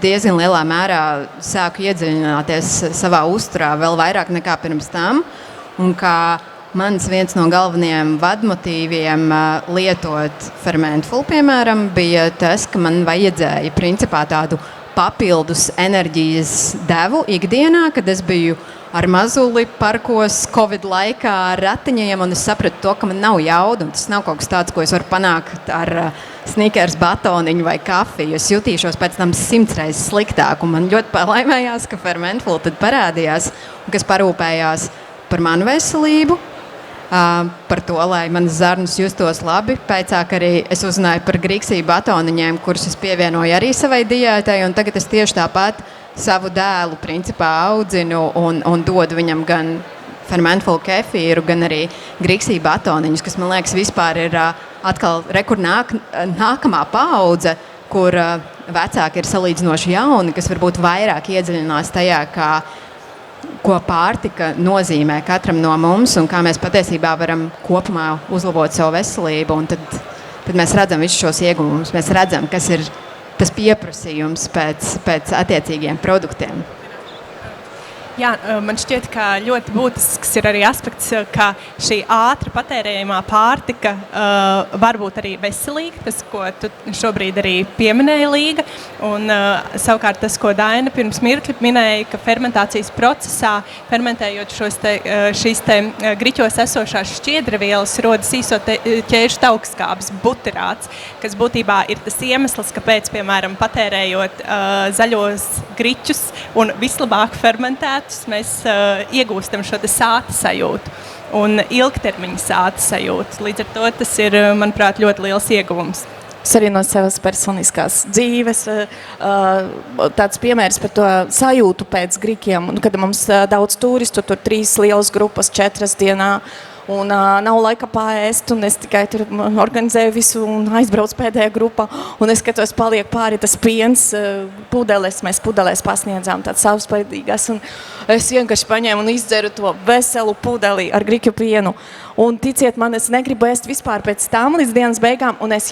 diezgan lielā mērā sāku iedziļināties savā uzturā vēl vairāk nekā pirms tam, un kā mans viens no galvenajiem vadmotīviem lietot Fermentful, piemēram, bija tas, ka man vajadzēja principā tādu papildus enerģijas devu ikdienā, kad es biju ar mazuli parkos Covid laikā ar ratiņiem, un es sapratu to, ka man nav jauda, un tas nav kaut kas tāds, ko es varu panākt ar snikers batoniņu vai kafiju. Es jutīšos pēc tam 100 reizes sliktāk, un man ļoti palaimējās, ka Fermentful tad parādījās, un kas parūpējās par manu veselību, par to, lai manas zarnas justos labi. Pēcāk arī es uzzināju par grīksiju batoniņiem, kurus es pievienoju arī savai diētai, un tagad es tieši tāpat savu dēlu principā audzinu un dodu viņam gan Fermentful kefīru, gan arī grīksiju batoniņus, kas man liekas vispār ir atkal nākamā paudze, kur vecāki ir salīdzinoši jauni, kas varbūt vairāk iedziļinās tajā, ko pārtika nozīmē katram no mums un kā mēs patiesībā varam kopumā uzlabot savu veselību. Un tad mēs redzam visus šos ieguvumus. Mēs redzam, kas ir tas pieprasījums pēc attiecīgiem produktiem. Jā, man šķiet, ka ļoti būtisks ir arī aspekts, ka šī ātri patērējamā pārtika var būt arī veselīga, tas, ko tu šobrīd arī pieminēji, Līga. Un savukārt tas, ko Daina pirms mirkļa minēja, ka fermentācijas procesā, fermentējot šīs griķos esošās šķiedravielas, rodas īso ķēžu taukskābes, buterāts, kas būtībā ir tas iemesls, kāpēc, piemēram, patērējot zaļos griķus un vislabāk fermentēt, mēs iegūstam šo sāta sajūtu un ilgtermiņa sāta sajūtu. Līdz ar to tas ir, manuprāt, ļoti liels ieguvums. Es arī no savas personiskās dzīves tāds piemērs par to sajūtu pēc grikiem. Kad mums daudz turistu, tur 3 lielas grupas 4 dienā, un nav laika paēst, un es tikai tur organizēju visu un aizbraucu pēdējā grupā, un es skatos, paliek pāri tas piens, mēs pudelēs pasniedzām tāds savspaidīgas, un es vienkārši paņēmu un izdzeru to veselu pudeli ar griķu pienu. Un ticiet man, es negribu ēst vispār pēc tam līdz dienas beigām, un es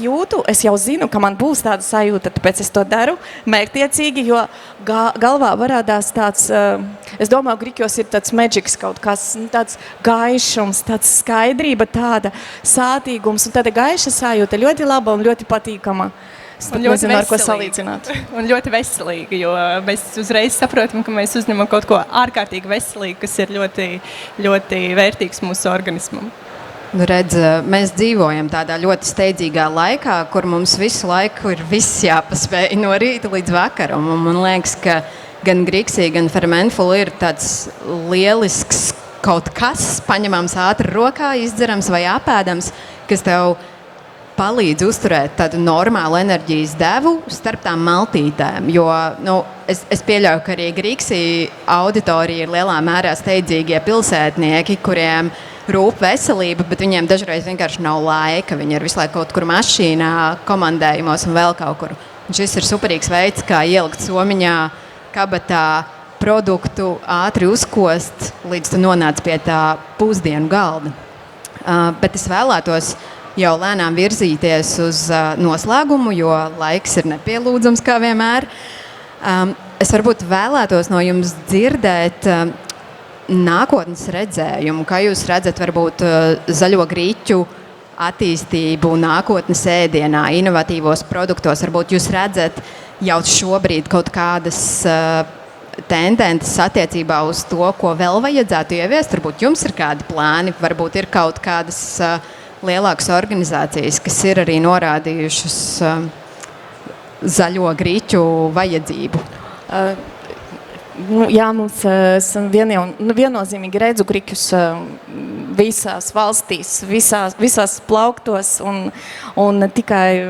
jau zinu, ka man būs tāda sajūta, tāpēc es to daru mērķtiecīgi, jo galvā varādās tāds, es domāju, griķos ir tāds magics kaut kas, tāds gaišums, tāds skaidrība, tāda sātīgums, un tāda gaiša sajūta ļoti laba un ļoti patīkama. Es pat nezinu, ar ko salīdzināt. Un ļoti veselīgi, jo mēs uzreiz saprotam, ka mēs uzņemam kaut ko ārkārtīgi veselīgu, kas ir ļoti, ļoti vērtīgs mūsu organismam. Nu, redz, mēs dzīvojam tādā ļoti steidzīgā laikā, kur mums visu laiku ir viss jāpaspēj no rīta līdz vakaram. Un man liekas, ka gan Grixī, gan Fermentful ir tāds lielisks kaut kas, paņemams ātri rokā, izdzerams vai apēdams, kas tev palīdz uzturēt tādu normālu enerģijas devu starp tām maltītēm, jo es pieļauju, ka arī Grixī auditorija ir lielā mērā steidzīgie pilsētnieki, kuriem rūp veselība, bet viņiem dažreiz vienkārši nav laika, viņi ir visu laiku kaut kur mašīnā, komandējumos un vēl kaut kur. Un šis ir superīgs veids, kā ielikt somiņā, kabatā produktu, ātri uzkost, līdz tu nonāc pie tā pusdienu galda. Bet es vēlētos jau lēnām virzīties uz noslēgumu, jo laiks ir nepielūdzams kā vienmēr. Es varbūt vēlētos no jums dzirdēt nākotnes redzējumu, kā jūs redzat varbūt zaļo griķu attīstību nākotnes ēdienā, inovatīvos produktos. Varbūt jūs redzat jau šobrīd kaut kādas tendences attiecībā uz to, ko vēl vajadzētu ieviest. Varbūt jums ir kādi plāni, varbūt ir kaut kādas lielākas organizācijas, kas ir arī norādījušas zaļo griķu vajadzību. Jā, mums viennozīmīgi redzu griķus visās valstīs, visās plauktos un ne tikai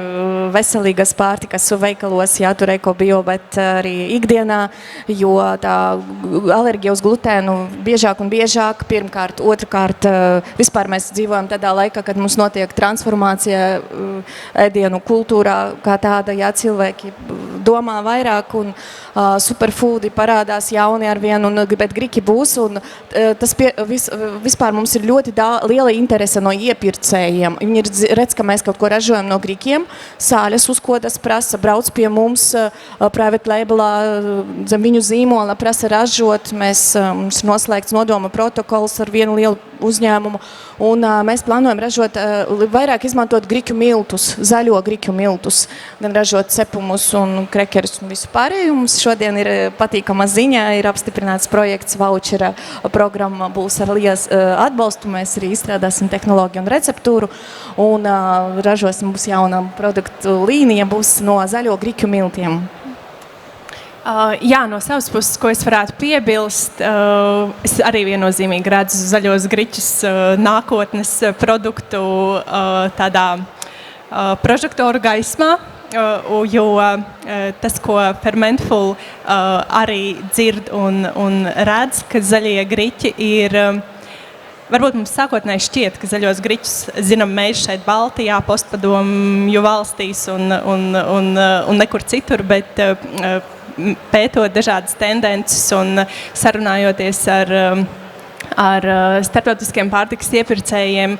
veselīgas pārtikas veikalos, jā, tur ekobio, bet arī ikdienā, jo tā alerģija uz glutēnu biežāk un biežāk, pirmkārt, otrkārt, vispār mēs dzīvojam tādā laikā, kad mums notiek transformācija ēdienu kultūrā, kā tāda, jā, cilvēki domā vairāk un superfoodi parādās jauni ar vienu, bet griķi būs, un tas vispār mums ir ļoti liela interese no iepircējiem. Viņi redz, ka mēs kaut ko ražojam no griķiem, sāļas uzkodas prasa, brauc pie mums private labelā, zem viņu zīmola prasa ražot, mums ir noslēgts nodoma protokols ar vienu lielu uzņēmumu, un mēs plānojam ražot, vairāk izmantot griķu miltus, zaļo griķu miltus, gan ražot cepumus un krekerus un visu pārēju. Mums šodien ir patīkama ziņa, ir apstiprināts projekts, vouchera programma būs ar liels atbalstu, mēs arī izstrādāsim tehnoloģiju un receptūru, un ražosim, būs jauna produktu līnija, būs no zaļo griķu miltiem. Jā, no savas puses, ko es varētu piebilst, es arī viennozīmīgi redzu zaļos griķus nākotnes produktu tādā prožektoru gaismā, jo tas, ko Fermentful arī dzird un redz, ka zaļie griķi ir, varbūt mums sākotnēji šķiet, ka zaļos griķus zinām mēs šeit Baltijā, postpadomju valstīs un nekur citur, bet pētot dažādas tendences un sarunājoties ar starptautiskiem pārtikas iepirkējiem.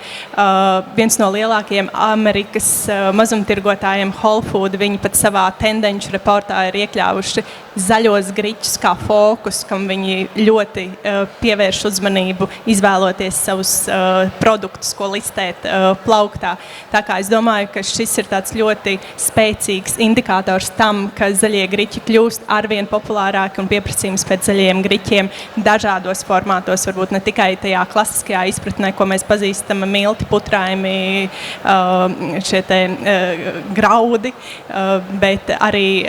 Viens no lielākajiem Amerikas mazumtirgotājiem Whole Foods, viņi pat savā tendenču reportā ir iekļāvuši zaļos griķus kā fokus, kam viņi ļoti pievērš uzmanību, izvēloties savus produktus, ko listēt plauktā. Tā kā es domāju, ka šis ir tāds ļoti spēcīgs indikators tam, ka zaļie griķi kļūst arvien populārāki un pieprasījums pēc zaļiem griķiem dažādos formātos, varbūt ne tikai tajā klasiskajā izpratnē, ko mēs pazīstam, milti, putrājumi, šie te graudi, bet arī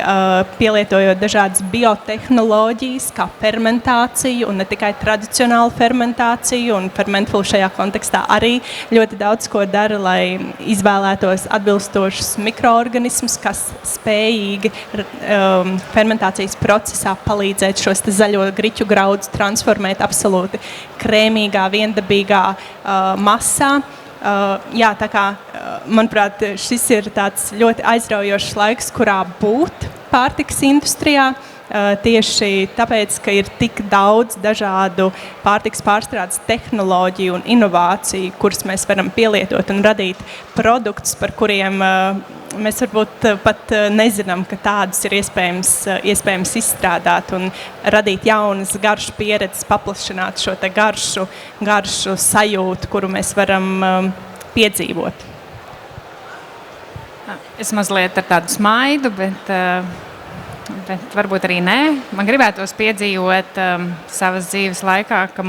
pielietojot dažādas biotehnoloģijas, kā fermentāciju, un ne tikai tradicionālu fermentāciju, un Fermentful šajā kontekstā arī ļoti daudz ko dara, lai izvēlētos atbilstošus mikroorganismus, kas spējīgi fermentācijas procesā palīdzēt šos zaļo griķu graudus transformēt absolūti krēmīgā, viendabīgā masā. Jā, tā kā, manuprāt, šis ir tāds ļoti aizraujošs laiks, kurā būt pārtikas industrijā. Tieši tāpēc, ka ir tik daudz dažādu pārtikas pārstrādes tehnoloģiju un inovāciju, kuras mēs varam pielietot un radīt produktus, par kuriem mēs varbūt pat nezinām, ka tādus ir iespējams izstrādāt un radīt jaunas garšu pieredzes, paplašināt šo te garšu sajūtu, kuru mēs varam piedzīvot. Es mazliet ar tādu smaidu, bet varbūt arī nē. Man gribētos piedzīvot savas dzīves laikā, ka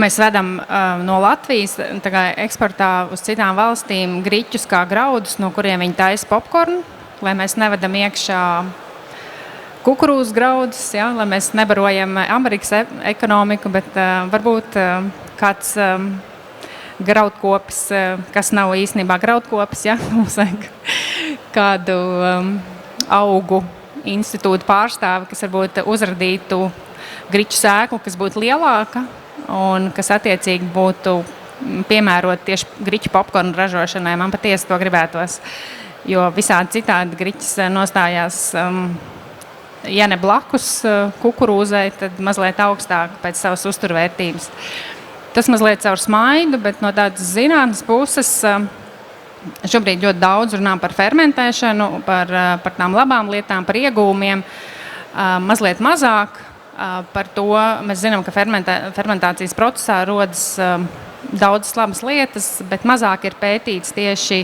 mēs vedam no Latvijas eksportā uz citām valstīm griķus kā graudus, no kuriem viņi taisa popkornu, lai mēs nevedam iekšā kukurūzu graudus, ja, lai mēs nebarojam Amerikas ekonomiku, bet varbūt kāds graudkopis, kas nav īstenībā graudkopis, ja, mums vajag kādu augu institūtu pārstāvi, kas varbūt uzradītu griķu sēklu, kas būtu lielāka un kas attiecīgi būtu piemērot tieši griķu popkornu ražošanai. Man patiesi to gribētos, jo visādi citādi griķis nostājās, ja ne blakus kukurūzai, tad mazliet augstāk pēc savas uzturvērtības. Tas mazliet caur smaidu, bet no tādas zinātnes puses šobrīd ļoti daudz runā par fermentēšanu, par tām labām lietām, par iegūmiem, mazliet mazāk. Par to mēs zinām, ka fermentācijas procesā rodas daudzas labas lietas, bet mazāk ir pētīts tieši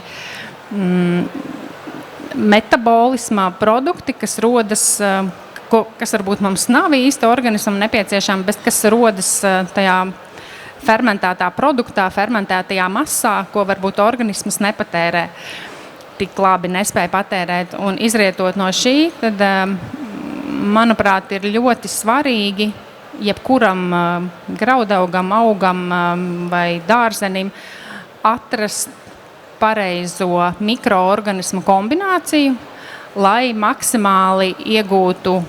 metabolismā produkti, kas rodas, kas varbūt mums nav īsti organismam nepieciešami, bet kas rodas tajā fermentētā produktā, fermentētajā masā, ko varbūt organisms nepatērē, tik labi nespēja patērēt. Un izrietot no šī, tad manuprāt, ir ļoti svarīgi jebkuram graudaugam, augam vai dārzenim atrast pareizo mikroorganismu kombināciju, lai maksimāli iegūtu,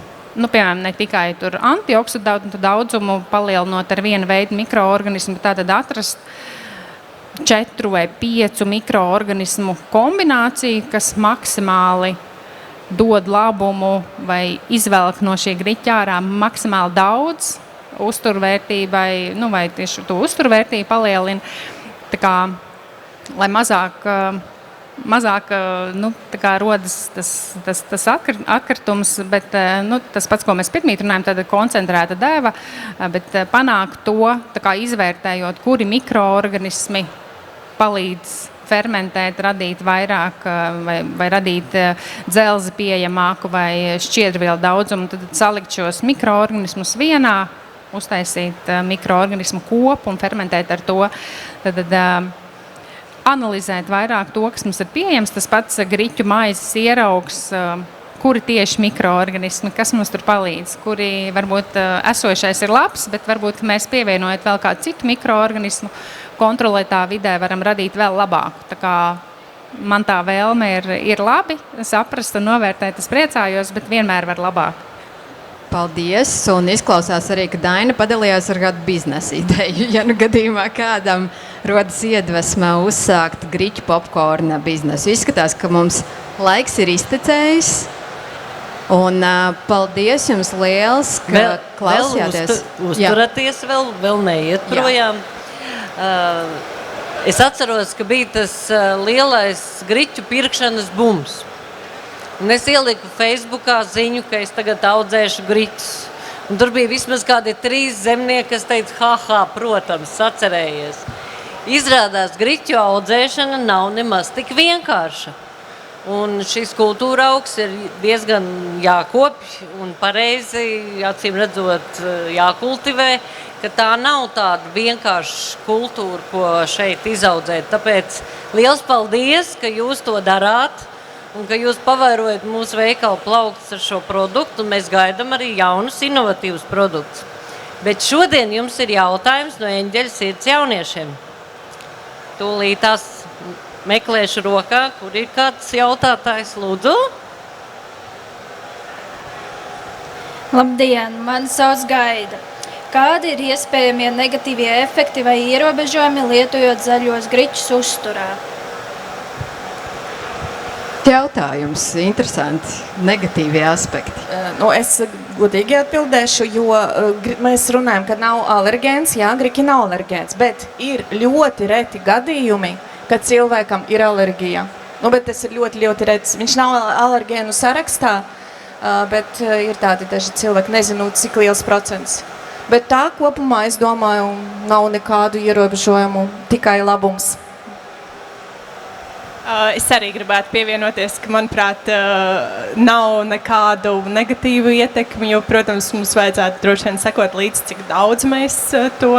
piemēram, ne tikai tur antioksidantu daudzumu palielinot ar vienu veidu mikroorganismu, tātad atrast 4 vai 5 mikroorganismu kombināciju, kas maksimāli dod labumu vai izvelk no šī griķa ārā maksimāli daudz uzturvērtībai, vai tieši to uzturvērtību palielina. Tā kā, lai mazāk tā kā rodas tas atkritums, bet tas pats, ko mēs pirmīt runājam, tad koncentrēta deva, bet panākt to, tā kā izvērtējot, kuri mikroorganismi palīdz fermentēt, radīt vairāk vai radīt dzelzi pieejamāku vai šķiedrvielu daudzumu, tad salikt šos mikroorganismus vienā, uztaisīt mikroorganismu kopu un fermentēt ar to. Tad analizēt vairāk to, kas mums ir pieejams, tas pats griķu maizes ieraugs, kuri tieši mikroorganismi, kas mums tur palīdz, kuri varbūt esošais ir labs, bet varbūt mēs pievienojot vēl kādu citu mikroorganismu, kontrolētā vidē varam radīt vēl labāku. Tā kā man tā vēlme ir labi saprast un novērtēt, es priecājos, bet vienmēr var labāk. Paldies, un izklausās arī, ka Daina padalījās ar kādu biznesa ideju. Ja gadījumā kādam rodas iedvesma uzsākt griķu popkorna biznesu. Izskatās, ka mums laiks ir iztecējis. Un paldies jums liels, ka klausījāties. Uzturaties vēl neiet projām. Es atceros, ka bija tas lielais griķu pirkšanas bums. Un es ieliku Facebookā ziņu, ka es tagad audzēšu griķus. Un tur bija vismaz kādi 3 zemnieki, kas teica, protams, atcerējies. Izrādās, griķu audzēšana nav nemaz tik vienkārša. Un šis kultūra augs ir diezgan jākopj un pareizi, acīm redzot, jākultivē, ka tā nav tāda vienkārša kultūra, ko šeit izaudzēt. Tāpēc liels paldies, ka jūs to darāt un ka jūs pavairojat mūsu veikalu plauktus ar šo produktu, un mēs gaidām arī jaunus, inovatīvus produktus. Bet šodien jums ir jautājums no Eņģeļa sirds jauniešiem. Tūlītās meklēšu rokā, kur ir kāds jautātājs, lūdzu. Labdien, mani sauc Gaida. Kādi ir iespējamie negatīvie efekti vai ierobežojumi lietojot zaļos griķus uzturā? Jautājums, interesanti, negatīvie aspekti. Es godīgi atbildēšu, jo mēs runājam, ka nav alergēns, griķi nav alergēns, bet ir ļoti reti gadījumi, kad cilvēkam ir alerģija. Bet tas ir ļoti, ļoti rets. Viņš nav alergēnu sarakstā, bet ir tādi daži cilvēki, nezinu, cik liels procents. Bet tā kopumā, es domāju, nav nekādu ierobežojumu, tikai labums. Es arī gribētu pievienoties, ka, manuprāt, nav nekādu negatīvu ietekmi, jo, protams, mums vajadzētu droši vien sekot līdz, cik daudz mēs to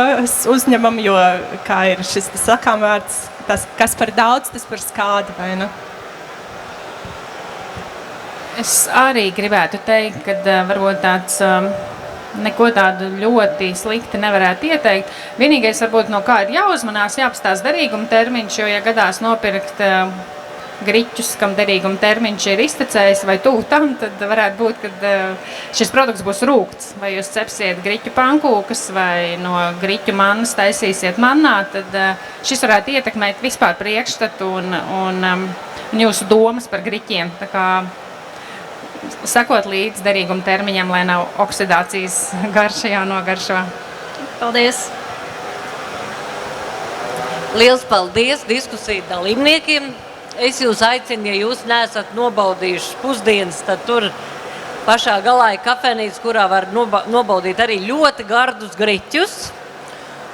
uzņemam, jo, kā ir šis sakāmvārds, tas, kas par daudz, tas par skādi, vai ne? Es arī gribētu teikt, ka varbūt tāds neko tādu ļoti slikti nevarētu ieteikt. Vienīgais, varbūt, no kā ir jāuzmanās, jāapstāsta derīguma termiņš, jo, ja gadās nopirkt griķus, kam derīguma termiņš ir iztecējis vai tuvu tam, tad varētu būt, ka šis produkts būs rūgts. Vai jūs cepsiet griķu pankūkas vai no griķu mannas taisīsiet mannā, tad šis varētu ietekmēt vispār priekšstatu un jūsu domas par griķiem. Tā kā sakot līdz derīguma termiņam, lai nav oksidācijas garša jau nogaršo. Paldies! Liels paldies diskusiju dalībniekiem. Es jūs aicinu, ja jūs neesat nobaudījuši pusdienas, tad tur pašā galā ir kafejnīca, kurā var nobaudīt arī ļoti gardus griķus.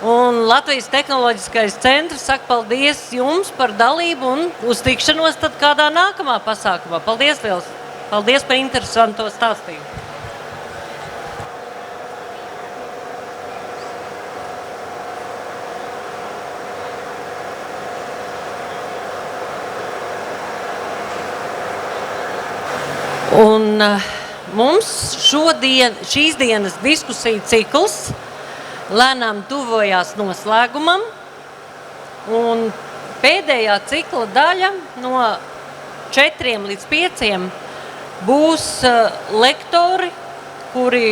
Un Latvijas Tehnoloģiskais centrs saka paldies jums par dalību un uz tikšanos tad kādā nākamā pasākumā. Paldies liels! Paldies par interesanto stāstījumu. Un mums šīs dienas diskusiju cikls lēnām tuvojās noslēgumam. Un pēdējā cikla daļa no 4 līdz 5 būs lektori, kuri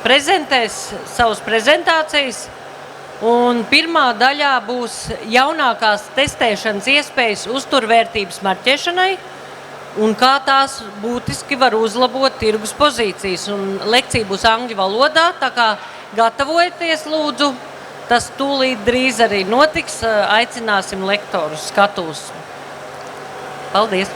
prezentēs savas prezentācijas, un pirmā daļā būs jaunākās testēšanas iespējas uzturvērtības marķēšanai, un kā tās būtiski var uzlabot tirgus pozīcijas. Un lekcija būs angļu valodā, tā kā gatavojieties lūdzu, tas tūlīt drīz arī notiks, aicināsim lektorus skatūs. Paldies!